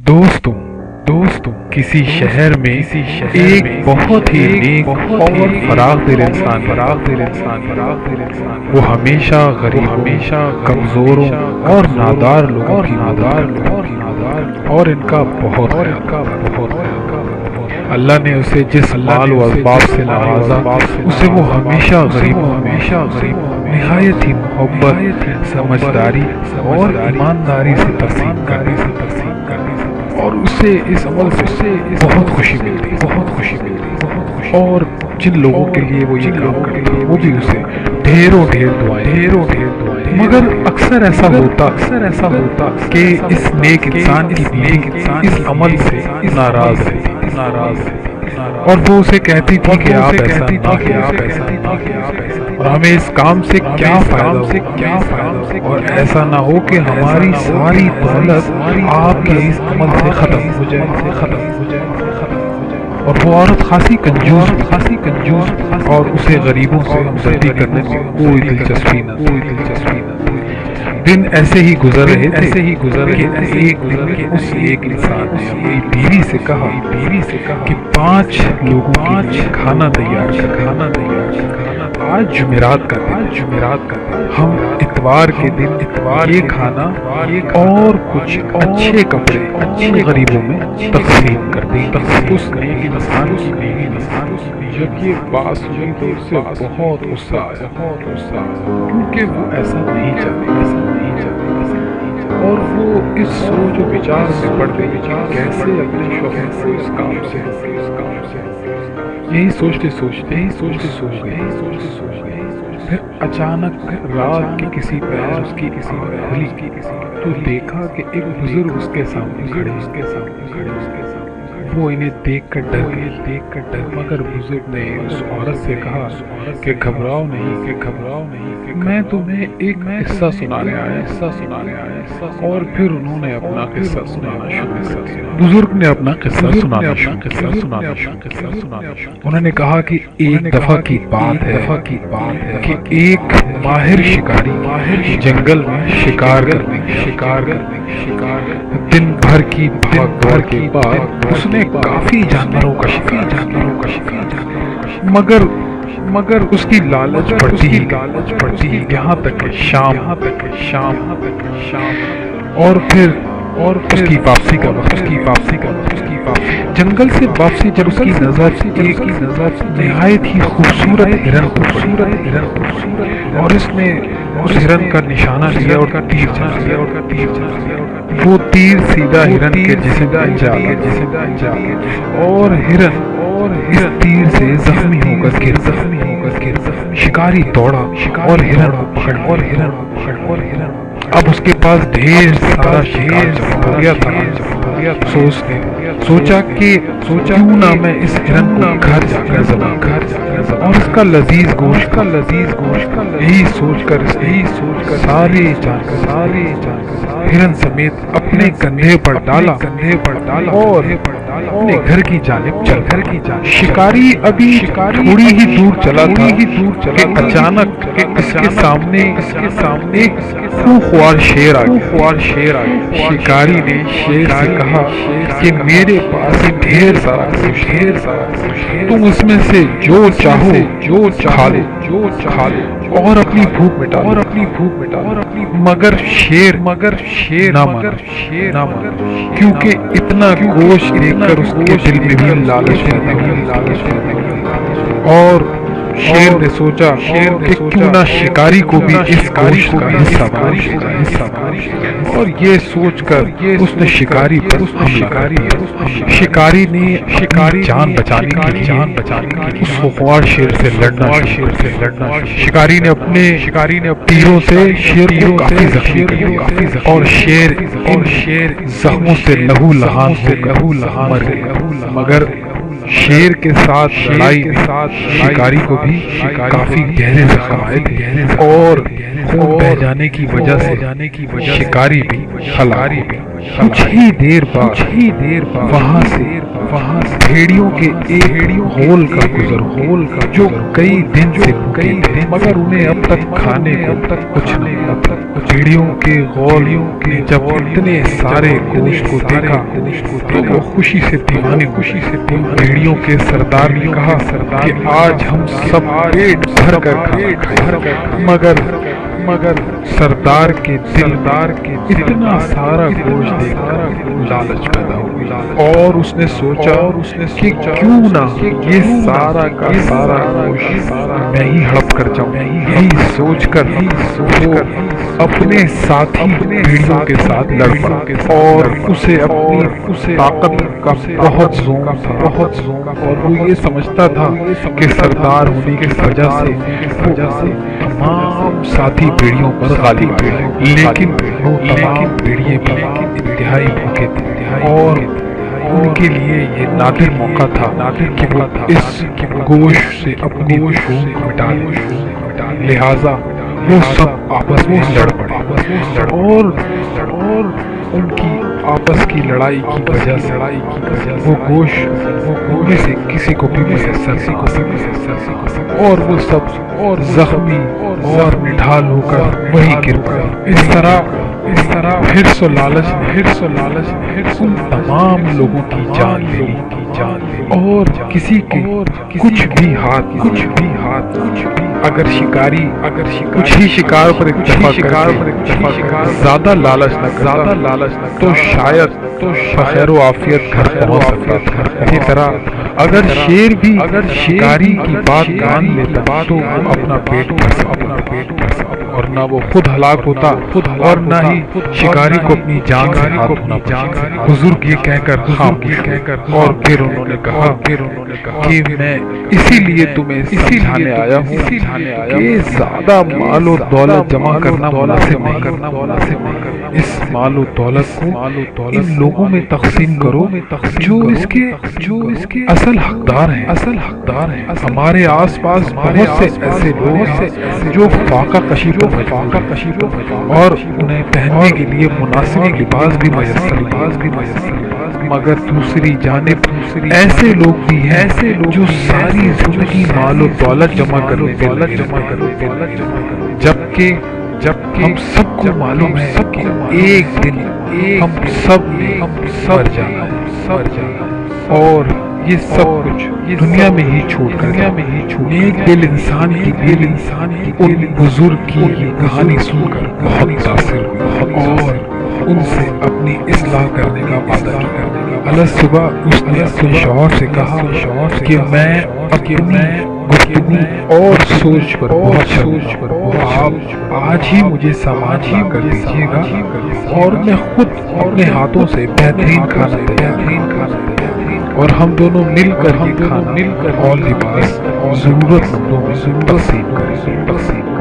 دوستوں کسی شہر میں ایک بہت ہی نیک اور فراغ دل انسان وہ ہمیشہ غریب ہمیشہ کمزوروں اور نادار لوگوں کی مدد اور ان کا بہت اللہ نے اسے جس مال و اسباب سے نوازا اسے وہ ہمیشہ غریب نہایت ہی محبت سمجھداری اور ایمانداری سے تقسیم کرنے اور اسے اس عمل سے بہت خوشی ملتی اور جن لوگوں کے لیے وہ یہ کام کرتا وہ بھی اسے ڈھیروں دعائیں مگر اکثر ایسا ہوتا کہ اس نیک انسان کی بیوی اس عمل سے ناراض اور وہ اسے کہتی تھی کہ آپ ایسا نہ کیجیے اور ہمیں اس کام سے کیا فائدہ اور ایسا نہ ہو کہ ہماری ساری دولت آپ کے اس عمل سے ختم ہو جائے اور وہ عورت خاصی کنجوس اور اسے غریبوں سے ہمدردی کرنے میں کوئی دلچسپی نہ دن ایسے ہی گزر رہے کہ ایک دن اس ایک انسان نے اپنی بیوی سے کہا کہ 5 لوگوں کے لیے کھانا تیار کر آج جمعرات کا ہم اتوار کے دن یہ کھانا اور کچھ اچھے کپڑے غریبوں میں تقسیم کر دیں اس نیک انسان جب یہ بات سنی تو اس سے بہت غصہ آیا کیونکہ وہ ایسا نہیں چاہتے اور وہ اس سوچ و وچار میں پڑ گئی کہ کیسے اپنے شوہر کو اس کام سے یہی سوچتے پھر اچانک رات کی کسی پیر اس کی کسی کھلی تو دیکھا کہ ایک بزرگ اس کے سامنے کھڑے وہ انہیں دیکھ کر ڈر گئے مگر بزرگ نے اس عورت سے کہا کہ گھبراؤ نہیں میں تمہیں ایک قصہ سنانے آیا اور پھر انہوں نے اپنا قصہ سنانا شروع کر دیا بزرگ نے اپنا قصہ سنانا انہوں نے کہا کہ ایک دفعہ کی بات ہے کہ ایک ماہر شکاری جنگل میں شکار کرنے دن بھر کی بھاگ دوڑ کے بعد اس نے کافی جانوروں کا شکار مگر اس کی لالچ بڑھتی یہاں تک کہ شام اور پھر اس کی واپسی کا وقت جنگل سے واپسی جب اس کی نظر نہایت ہی خوبصورت ہرن اور اس نے اس ہرن کا نشانہ لیا اور تیر چلا وہ تیر سیدھا ہرن کے جسم میں جا اور ہرن اس تیر سے زخمی ہو کر گر شکاری دوڑا اور ہرن کو پکڑ اب اس کے پاس ڈھیر سارا شکار ہو گیا تھا سوچا کیوں نہ میں اس ہرن کو گھر جا کر اور اس کا لذیذ گوشت یہی سوچ کر سارے ہرن سمیت اپنے کندھے پر ڈالا اور اپنے گھر کی جانب چل شکاری ابھی تھوڑی ہی دور چلا تھا کہ اچانک اس کے سامنے ایک خوار شیر آ گیا شکاری نے شیر سے کہا کہ میرے پاس ڈھیر سارا تم اس میں سے جو چاہو کھا لو اور اپنی بھوک مٹا مگر شیر نہ مانا کیونکہ اتنا گوشت دیکھ کر اس کے دل میں بھی لالچ اور شیر نے سوچا کہ کیوں نہ شکاری کو بھی اس گوشت کا حصہ اور یہ سوچ کر اس نے شکاری پر شکاری نے جان بچانے کے لیے اس خوار شیر سے لڑنا شکاری نے اپنے تیروں سے شیر کو کافی زخمی کیا اور شیر زخموں سے لہو لہان مر گیا مگر شیر کے ساتھ لڑائی شکاری کو بھی کافی گہرے زخم آئے تھے اور خون بہ جانے کی وجہ سے شکاری بھی ہلاک کچھ ہی دیر بعد وہاں سے بھیڑیوں کے ایک ہول کا گزر جو کئی دن سے بھوکے تھے مگر انہیں اب تک کھانے کو کچھ نہیں ملا۔ بھیڑیوں کے غولیوں نے جب اتنے سارے گوشت کو دیکھا تو وہ خوشی سے بھیڑیوں کے سردار نے کہا کہ آج ہم سب پیٹ بھر کر کھانا کھائیں۔ مگر سردار کے اتنا سارا گوشت دیکھ کر لالچ پیدا ہوئی اور اس نے سوچا کہ کیوں نہ یہ سارا کا سارا گوشت میں ہی ہڑپ کر جاؤں۔ یہی سوچ کر وہ اپنے ساتھی بھیڑیوں کے ساتھ لڑ پڑا اور اسے اپنی طاقت کا بہت ذوق اور وہ یہ سمجھتا تھا کہ سردار ہونے کی وجہ سے تمام ساتھی بھیڑیوں پر غالب آ گئے، لیکن وہ تمام بھیڑیے بھی انتہائی بھوکے تھے اور ان کے لیے یہ نادر موقع تھا کہ وہ اس گوشت سے اپنی بھوک مٹا لیں، لہذا وہ سب آپس میں لڑ پڑے اور ان کی آپس کی لڑائی کی وجہ سے وہ گوشت میں سے کسی کو بھی میسر اور وہ سب زخمی اور نڈھال ہو کر وہی گر پڑے۔ اس طرح حرص و لالچ ان تمام لوگوں کی جان لے لی اور کسی کے کچھ بھی ہاتھ اگر شکاری کچھ ہی شکار پر زیادہ لالچ نہ تو شاید خیر و عافیت گھر پہنچ سکتا تھا۔ اسی طرح اگر شیر بھی شکاری کی بات مان لیتا تو وہ اپنا پیٹ بھر سکتا اور نہ وہ خود ہلاک ہوتا اور نہ ہی شکاری کو اپنی جان سے ہاتھ دھونا پڑتا۔ بزرگ یہ کہہ کر خاموش اور پھر انہوں نے کہا کہ میں اسی لیے تمہیں سمجھانے آیا ہوں کہ زیادہ مال و دولت جمع کرنا مناسب نہیں۔ اس مال و دولت کو ان لوگوں میں تقسیم کرو جو اس کے اصل حقدار ہیں۔ ہمارے آس پاس بہت سے ایسے لوگ ہیں جو فاقہ کشی اور انہیں پہننے کے لیے مناسب لباس بھی میسر نہیں، مگر دوسری جانب ایسے لوگ بھی ہیں جو ساری زندگی مال و دولت جمع کرنے جبکہ ہم سب کو معلوم ہے کہ ایک دن ہم سب نے مر جانا ہے اور یہ سب کچھ دنیا میں ہی چھوڑ کر ایک دل انسان کی ان بزرگ کی یہ کہانی سن کر بہت متاثر ہوئی اور ان سے اپنی اصلاح کرنے کا وعدہ کیا۔ الگ صبح اس نے اپنے شوہر سے کہا کہ میں اپنی گفتگو اور سوچ پر آپ آج ہی مجھے سامان لا کر دیجیے گا اور میں خود اپنے ہاتھوں سے بہترین کھانا اور ہم دونوں مل کر یہ کھانا اور لباس ضرورت مندوں میں تقسیم کریں۔